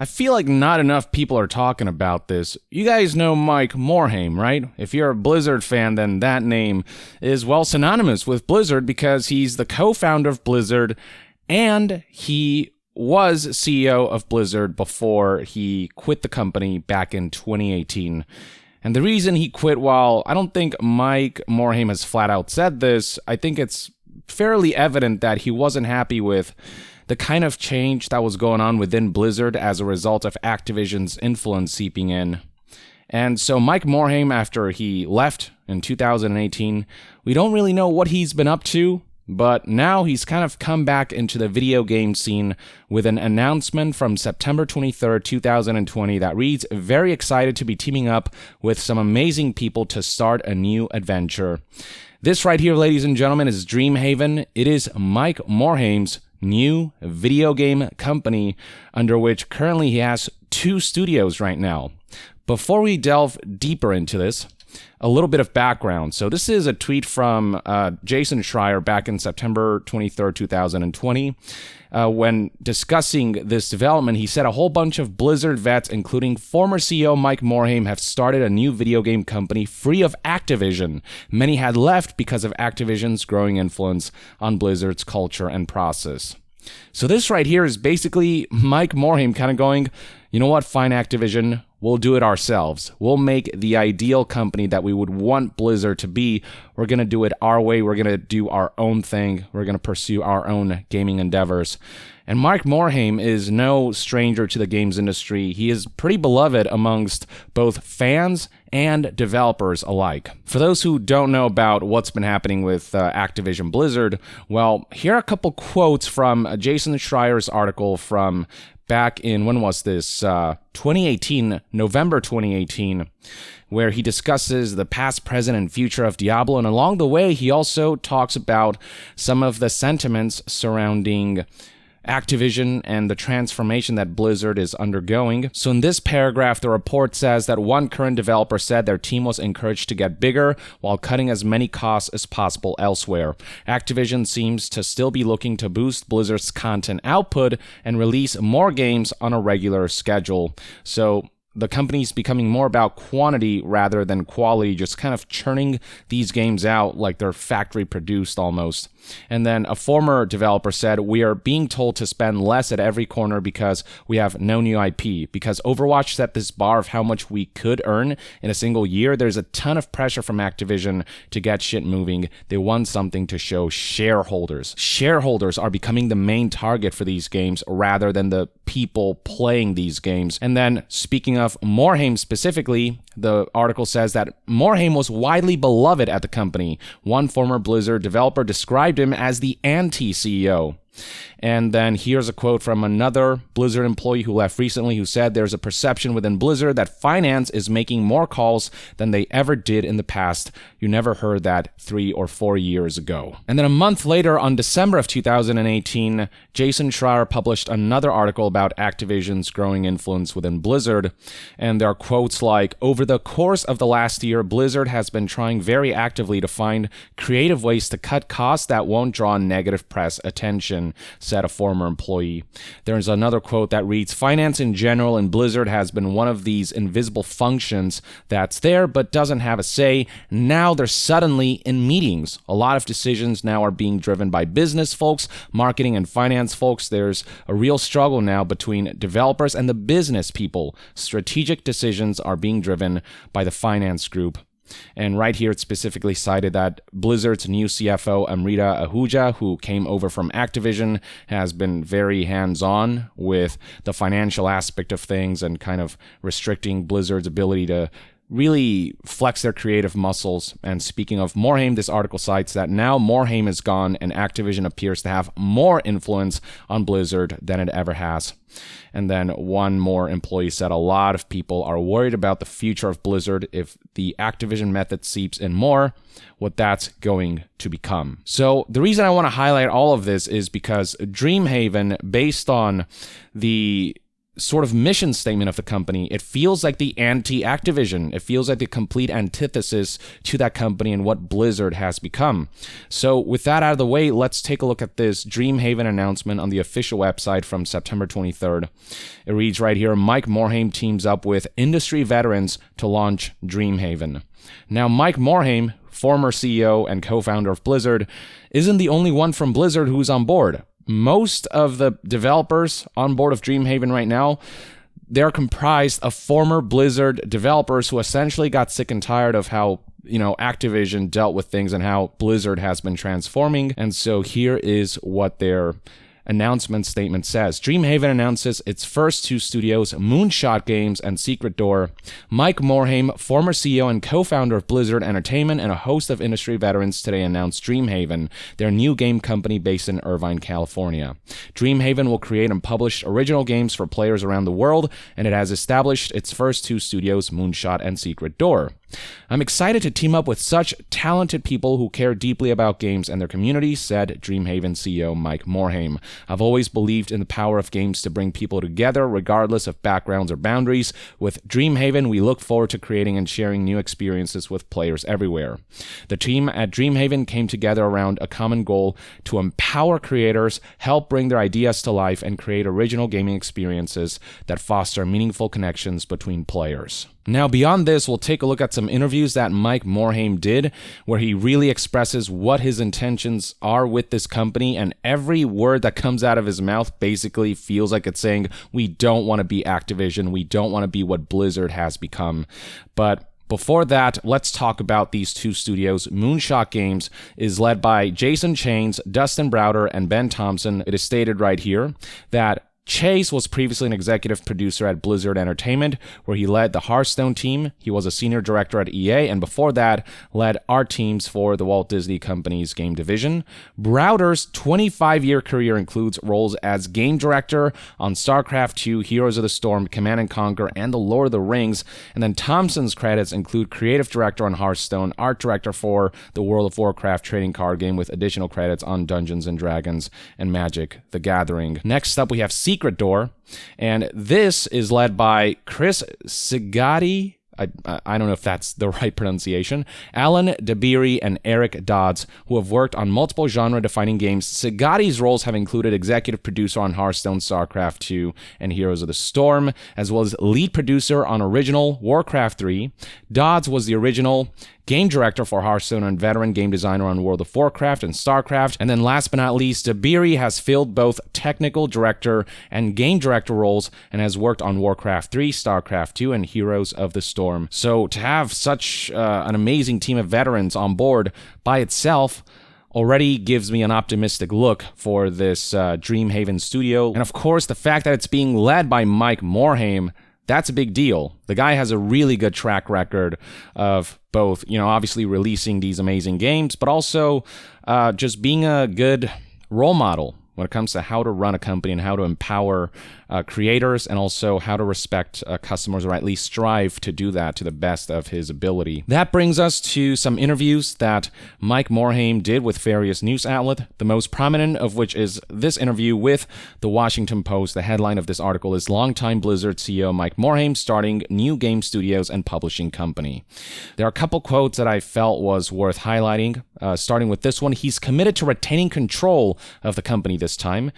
I feel like not enough people are talking about this. You guys know Mike Morhaime, right? If you're a Blizzard fan, then that name is, well, synonymous with Blizzard because he's the co-founder of Blizzard and he was CEO of Blizzard before he quit the company back in 2018. And the reason he quit, while I don't think Mike Morhaime has flat out said this, I think it's fairly evident that he wasn't happy with the kind of change that was going on within Blizzard as a result of Activision's influence seeping in. And so Mike Morhaime, after he left in 2018, we don't really know what he's been up to, but now he's kind of come back into the video game scene with an announcement from September 23rd, 2020 that reads, very excited to be teaming up with some amazing people to start a new adventure. This right here, ladies and gentlemen, is Dreamhaven. It is Mike Morhaime's new video game company, under which currently he has 2 studios right now. Before we delve deeper into this, a little bit of background. So this is a tweet from Jason Schreier back in September 23rd, 2020. When discussing this development, he said a whole bunch of Blizzard vets, including former CEO Mike Morhaime, have started a new video game company free of Activision. Many had left because of Activision's growing influence on Blizzard's culture and process. So this right here is basically Mike Morhaime kind of going, you know what, fine Activision, we'll do it ourselves. We'll make the ideal company that we would want Blizzard to be. We're going to do it our way. We're going to do our own thing. We're going to pursue our own gaming endeavors. And Mike Morhaime is no stranger to the games industry. He is pretty beloved amongst both fans and developers alike. For those who don't know about what's been happening with Activision Blizzard, well, here are a couple quotes from Jason Schreier's article from back in, when was this? 2018, November 2018, where he discusses the past, present, and future of Diablo. And along the way, he also talks about some of the sentiments surrounding Activision and the transformation that Blizzard is undergoing. So in this paragraph, the report says that one current developer said their team was encouraged to get bigger while cutting as many costs as possible elsewhere. Activision seems to still be looking to boost Blizzard's content output and release more games on a regular schedule. So the company's becoming more about quantity rather than quality, just kind of churning these games out like they're factory produced almost. And then a former developer said, we are being told to spend less at every corner because we have no new IP. Because Overwatch set this bar of how much we could earn in a single year, there's a ton of pressure from Activision to get shit moving. They want something to show shareholders. Shareholders are becoming the main target for these games rather than the people playing these games. And then speaking of Morhaime specifically, the article says that Morhaime was widely beloved at the company. One former Blizzard developer described him as the anti-CEO. And then here's a quote from another Blizzard employee who left recently who said there's a perception within Blizzard that finance is making more calls than they ever did in the past. You never heard that 3 or 4 years ago. And then a month later, on December of 2018, Jason Schreier published another article about Activision's growing influence within Blizzard. And there are quotes like, over the course of the last year, Blizzard has been trying very actively to find creative ways to cut costs that won't draw negative press attention, said a former employee. There's another quote that reads, finance in general in Blizzard has been one of these invisible functions that's there but doesn't have a say. Now they're suddenly in meetings. A lot of decisions now are being driven by business folks, marketing and finance folks. There's a real struggle now between developers and the business people. Strategic decisions are being driven by the finance group. And right here, it specifically cited that Blizzard's new CFO, Amrita Ahuja, who came over from Activision, has been very hands-on with the financial aspect of things and kind of restricting Blizzard's ability to really flex their creative muscles. And speaking of Morhaime, this article cites that now Morhaime is gone and Activision appears to have more influence on Blizzard than it ever has. And then one more employee said a lot of people are worried about the future of Blizzard if the Activision method seeps in more, what that's going to become. So the reason I want to highlight all of this is because Dreamhaven, based on the sort of mission statement of the company, it feels like the anti-Activision. It feels like the complete antithesis to that company and what Blizzard has become. So with that out of the way, let's take a look at this Dreamhaven announcement on the official website from September 23rd. It reads right here, Mike Morhaime teams up with industry veterans to launch Dreamhaven. Now, Mike Morhaime, former CEO and co-founder of Blizzard, isn't the only one from Blizzard who's on board. Most of the developers on board of Dreamhaven right now, they're comprised of former Blizzard developers who essentially got sick and tired of how, Activision dealt with things and how Blizzard has been transforming. And so here is what their announcement statement says. Dreamhaven announces its first two studios, Moonshot Games and Secret Door. Mike Morhaime, former CEO and co-founder of Blizzard Entertainment and a host of industry veterans, today announced Dreamhaven, their new game company based in Irvine, California. Dreamhaven will create and publish original games for players around the world, and it has established its first two studios, Moonshot and Secret Door. I'm excited to team up with such talented people who care deeply about games and their community, said Dreamhaven CEO Mike Morhaime. I've always believed in the power of games to bring people together, regardless of backgrounds or boundaries. With Dreamhaven, we look forward to creating and sharing new experiences with players everywhere. The team at Dreamhaven came together around a common goal to empower creators, help bring their ideas to life, and create original gaming experiences that foster meaningful connections between players. Now, beyond this, we'll take a look at some interviews that Mike Morhaime did, where he really expresses what his intentions are with this company, and every word that comes out of his mouth basically feels like it's saying, we don't want to be Activision, we don't want to be what Blizzard has become. But before that, let's talk about these two studios. Moonshot Games is led by Jason Chains, Dustin Browder, and Ben Thompson. It is stated right here that Chase was previously an executive producer at Blizzard Entertainment, where he led the Hearthstone team. He was a senior director at EA, and before that, led art teams for the Walt Disney Company's game division. Browder's 25-year career includes roles as game director on StarCraft II, Heroes of the Storm, Command & Conquer, and The Lord of the Rings. And then Thompson's credits include creative director on Hearthstone, art director for the World of Warcraft trading card game, with additional credits on Dungeons & Dragons and Magic: The Gathering. Next up, we have Secret Door, and this is led by Chris Sigatti. I don't know if that's the right pronunciation. Alan DeBeery and Eric Dodds, who have worked on multiple genre-defining games. Sigatti's roles have included executive producer on Hearthstone, StarCraft II, and Heroes of the Storm, as well as lead producer on original Warcraft 3. Dodds was the original game director for Hearthstone and veteran game designer on World of Warcraft and StarCraft. And then last but not least, DeBeery has filled both technical director and game director roles and has worked on Warcraft 3, StarCraft 2, and Heroes of the Storm. So to have such an amazing team of veterans on board by itself already gives me an optimistic look for this Dreamhaven studio. And of course, the fact that it's being led by Mike Morhaime, that's a big deal. The guy has a really good track record of both, obviously releasing these amazing games, but also just being a good role model when it comes to how to run a company and how to empower creators, and also how to respect customers, or at least strive to do that to the best of his ability. That brings us to some interviews that Mike Morhaime did with various news outlets, the most prominent of which is this interview with the Washington Post. The headline of this article is "Longtime Blizzard CEO Mike Morhaime starting new game studios and publishing company." There are a couple quotes that I felt was worth highlighting, starting with this one. He's committed to retaining control of the company this time,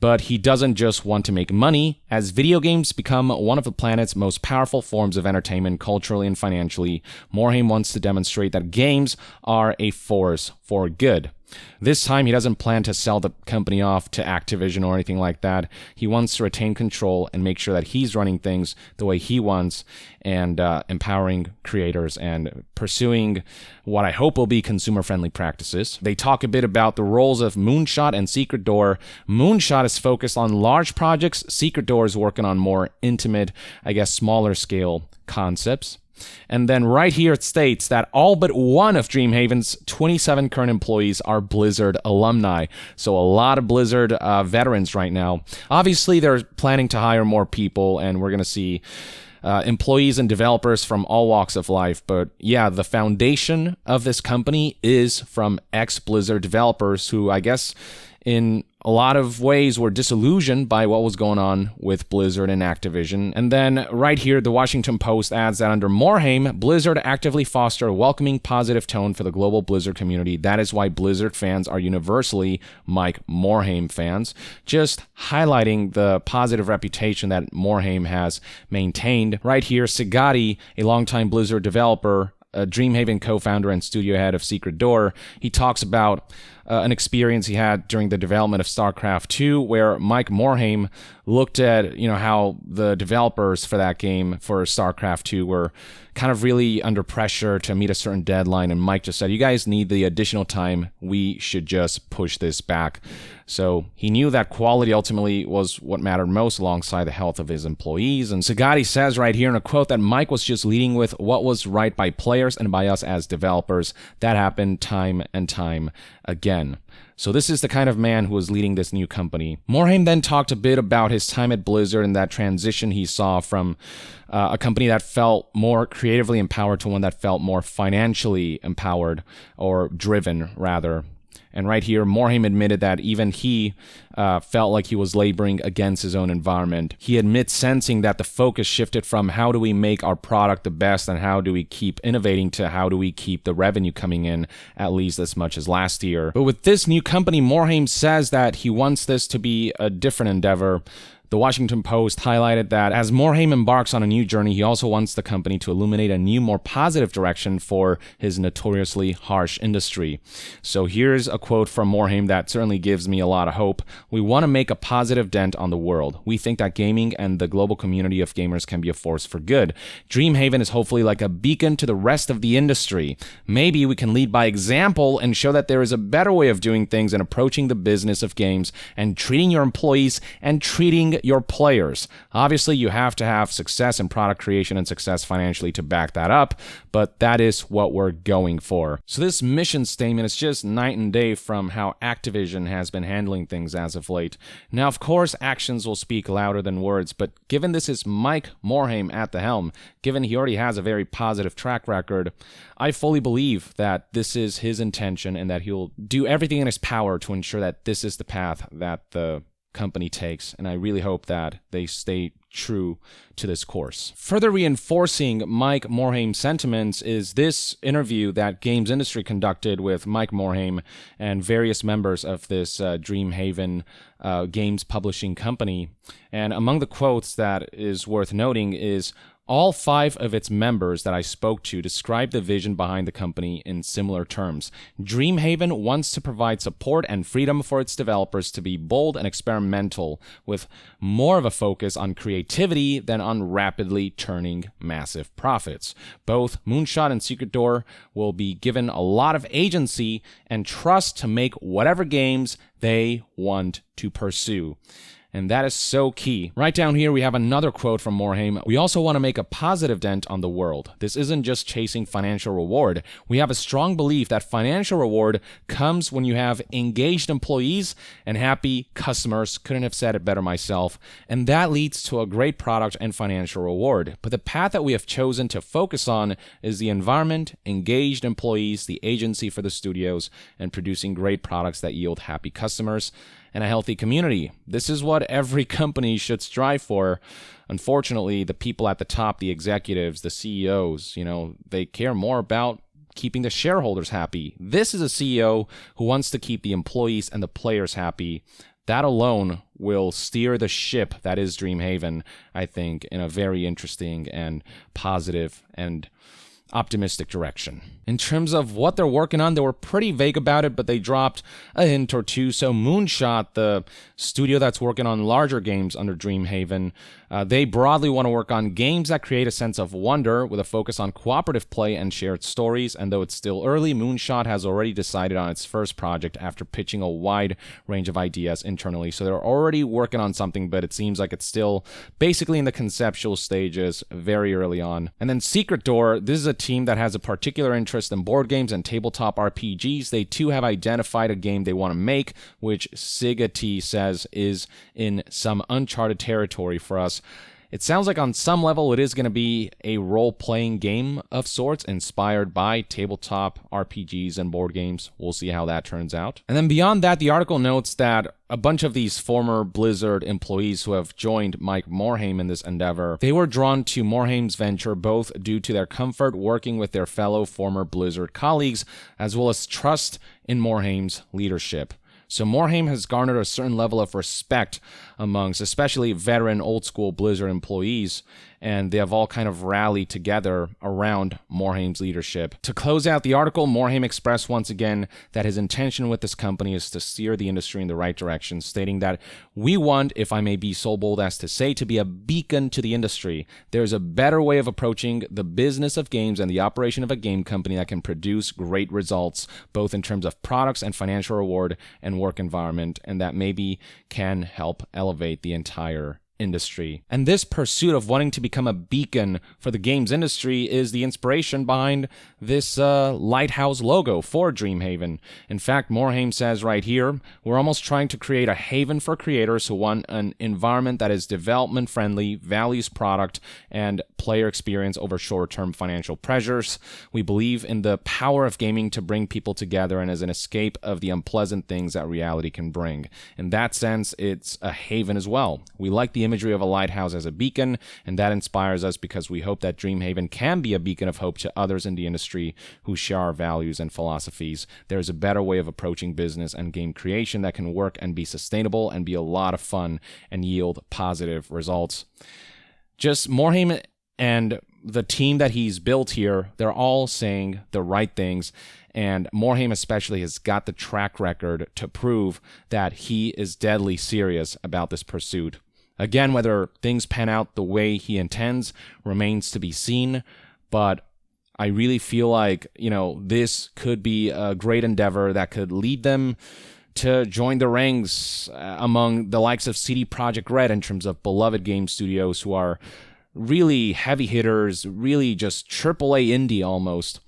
but he doesn't just want to make money. As video games become one of the planet's most powerful forms of entertainment, culturally and financially, Morhaime wants to demonstrate that games are a force for good. This time, he doesn't plan to sell the company off to Activision or anything like that. He wants to retain control and make sure that he's running things the way he wants, and empowering creators and pursuing what I hope will be consumer-friendly practices. They talk a bit about the roles of Moonshot and Secret Door. Moonshot is focused on large projects. Secret Door is working on more intimate, smaller scale concepts. And then right here it states that all but one of Dreamhaven's 27 current employees are Blizzard alumni. So a lot of Blizzard veterans right now. Obviously, they're planning to hire more people, and we're going to see employees and developers from all walks of life. But yeah, the foundation of this company is from ex-Blizzard developers who, I guess, in a lot of ways were disillusioned by what was going on with Blizzard and Activision. And then right here, the Washington Post adds that under Morhaime, Blizzard actively foster a welcoming, positive tone for the global Blizzard community. That is why Blizzard fans are universally Mike Morhaime fans. Just highlighting the positive reputation that Morhaime has maintained. Right here, Sigati, a longtime Blizzard developer, a Dreamhaven co-founder and studio head of Secret Door, he talks about an experience he had during the development of StarCraft 2, where Mike Morhaime looked at, how the developers for that game, for StarCraft 2, were kind of really under pressure to meet a certain deadline, and Mike just said, you guys need the additional time, we should just push this back. So he knew that quality ultimately was what mattered most alongside the health of his employees. And Sigati says right here in a quote that Mike was just leading with what was right by players and by us as developers. That happened time and time again. So this is the kind of man who is leading this new company. Morhaime then talked a bit about his time at Blizzard and that transition he saw from a company that felt more creatively empowered to one that felt more financially empowered, or driven, rather. And right here, Morhaime admitted that even he felt like he was laboring against his own environment. He admits sensing that the focus shifted from how do we make our product the best and how do we keep innovating to how do we keep the revenue coming in at least as much as last year. But with this new company, Morhaime says that he wants this to be a different endeavor. The Washington Post highlighted that as Morhaime embarks on a new journey, he also wants the company to illuminate a new, more positive direction for his notoriously harsh industry. So here's a quote from Morhaime that certainly gives me a lot of hope. We want to make a positive dent on the world. We think that gaming and the global community of gamers can be a force for good. Dreamhaven is hopefully like a beacon to the rest of the industry. Maybe we can lead by example and show that there is a better way of doing things and approaching the business of games and treating your employees and treating your players. Obviously, you have to have success in product creation and success financially to back that up, but that is what we're going for. So this mission statement is just night and day from how Activision has been handling things as of late. Now, of course, actions will speak louder than words, but given this is Mike Morhaime at the helm, given he already has a very positive track record, I fully believe that this is his intention and that he'll do everything in his power to ensure that this is the path that the company takes, and I really hope that they stay true to this course. Further reinforcing Mike Morhaime's sentiments is this interview that Games Industry conducted with Mike Morhaime and various members of this Dreamhaven games publishing company. And among the quotes that is worth noting is, all 5 of its members that I spoke to described the vision behind the company in similar terms. Dreamhaven wants to provide support and freedom for its developers to be bold and experimental, with more of a focus on creativity than on rapidly turning massive profits. Both Moonshot and Secret Door will be given a lot of agency and trust to make whatever games they want to pursue. And that is so key. Right down here, we have another quote from Morhaime. We also want to make a positive dent on the world. This isn't just chasing financial reward. We have a strong belief that financial reward comes when you have engaged employees and happy customers. Couldn't have said it better myself. And that leads to a great product and financial reward. But the path that we have chosen to focus on is the environment, engaged employees, the agency for the studios, and producing great products that yield happy customers and a healthy community. This is what every company should strive for. Unfortunately, the people at the top, the executives, the CEOs, they care more about keeping the shareholders happy. This is a CEO who wants to keep the employees and the players happy. That alone will steer the ship that is Dreamhaven, I think, in a very interesting and positive and optimistic direction. In terms of what they're working on, they were pretty vague about it, but they dropped a hint or two. So Moonshot, the studio that's working on larger games under Dreamhaven, they broadly want to work on games that create a sense of wonder with a focus on cooperative play and shared stories. And though it's still early, Moonshot has already decided on its first project after pitching a wide range of ideas internally. So they're already working on something, but it seems like it's still basically in the conceptual stages, very early on. And then Secret Door, this is a team that has a particular interest in board games and tabletop RPGs. They too have identified a game they want to make, which Sigati says is in some uncharted territory for us. It sounds like on some level it is going to be a role-playing game of sorts inspired by tabletop RPGs and board games. We'll see how that turns out. And then beyond that, the article notes that a bunch of these former Blizzard employees who have joined Mike Morhaime in this endeavor, they were drawn to Morhaime's venture both due to their comfort working with their fellow former Blizzard colleagues, as well as trust in Morhaime's leadership. So Morhaime has garnered a certain level of respect amongst especially veteran old-school Blizzard employees, and they have all kind of rallied together around Morhaime's leadership. To close out the article, Morhaime expressed once again that his intention with this company is to steer the industry in the right direction, stating that we want, if I may be so bold as to say, to be a beacon to the industry. There's a better way of approaching the business of games and the operation of a game company that can produce great results, both in terms of products and financial reward and work environment, and that maybe can help elevate the entire industry. And this pursuit of wanting to become a beacon for the games industry is the inspiration behind this lighthouse logo for Dreamhaven. In fact, Morhaime says right here, we're almost trying to create a haven for creators who want an environment that is development friendly, values product and player experience over short-term financial pressures. We believe in the power of gaming to bring people together and as an escape of the unpleasant things that reality can bring. In that sense, it's a haven as well. We like the imagery of a lighthouse as a beacon, and that inspires us because we hope that Dreamhaven can be a beacon of hope to others in the industry who share our values and philosophies. There's a better way of approaching business and game creation that can work and be sustainable and be a lot of fun and yield positive results. Just Morhaime and the team that he's built here, they're all saying the right things, and Morhaime especially has got the track record to prove that he is deadly serious about this pursuit. Again, whether things pan out the way he intends remains to be seen, but I really feel like, this could be a great endeavor that could lead them to join the ranks among the likes of CD Projekt Red in terms of beloved game studios who are really heavy hitters, really just AAA indie almost,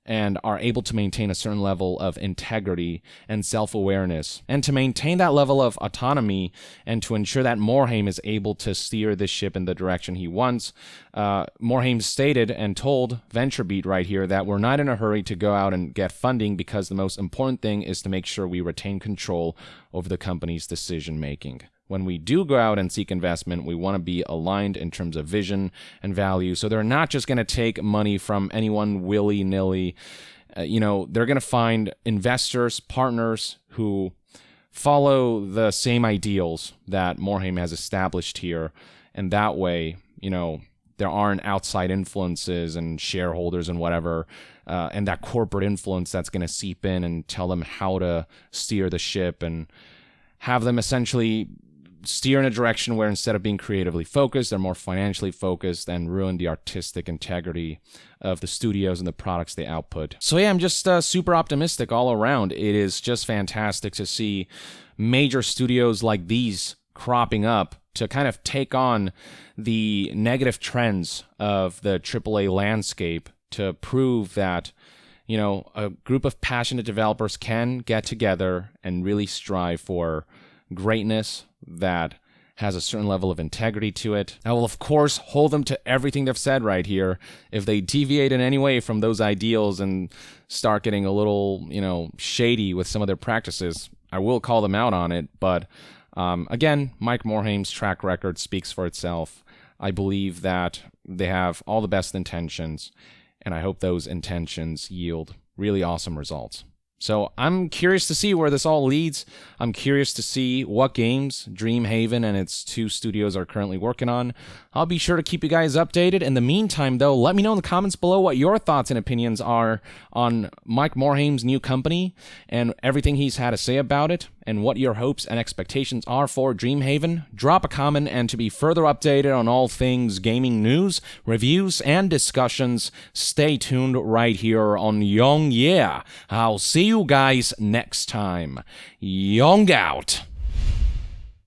and are able to maintain a certain level of integrity and self-awareness. And to maintain that level of autonomy and to ensure that Morhaime is able to steer this ship in the direction he wants, Morhaime stated and told VentureBeat right here that we're not in a hurry to go out and get funding because the most important thing is to make sure we retain control over the company's decision-making. When we do go out and seek investment, we want to be aligned in terms of vision and value. So they're not just going to take money from anyone willy-nilly. They're going to find investors, partners who follow the same ideals that Morhaime has established here. And that way, there aren't outside influences and shareholders and whatever, and that corporate influence that's going to seep in and tell them how to steer the ship and have them essentially steer in a direction where instead of being creatively focused, they're more financially focused and ruin the artistic integrity of the studios and the products they output. So yeah, I'm just super optimistic all around. It is just fantastic to see major studios like these cropping up to kind of take on the negative trends of the AAA landscape to prove that a group of passionate developers can get together and really strive for greatness that has a certain level of integrity to it. I will, of course, hold them to everything they've said right here. If they deviate in any way from those ideals and start getting a little, shady with some of their practices, I will call them out on it. But again, Mike Morhaime's track record speaks for itself. I believe that they have all the best intentions, and I hope those intentions yield really awesome results. So I'm curious to see where this all leads. I'm curious to see what games Dreamhaven and its two studios are currently working on. I'll be sure to keep you guys updated. In the meantime, though, let me know in the comments below what your thoughts and opinions are on Mike Morhaime's new company and everything he's had to say about it, and what your hopes and expectations are for Dreamhaven. Drop a comment, and to be further updated on all things gaming news, reviews, and discussions, stay tuned right here on Young Yeah. I'll see you guys next time. Young out.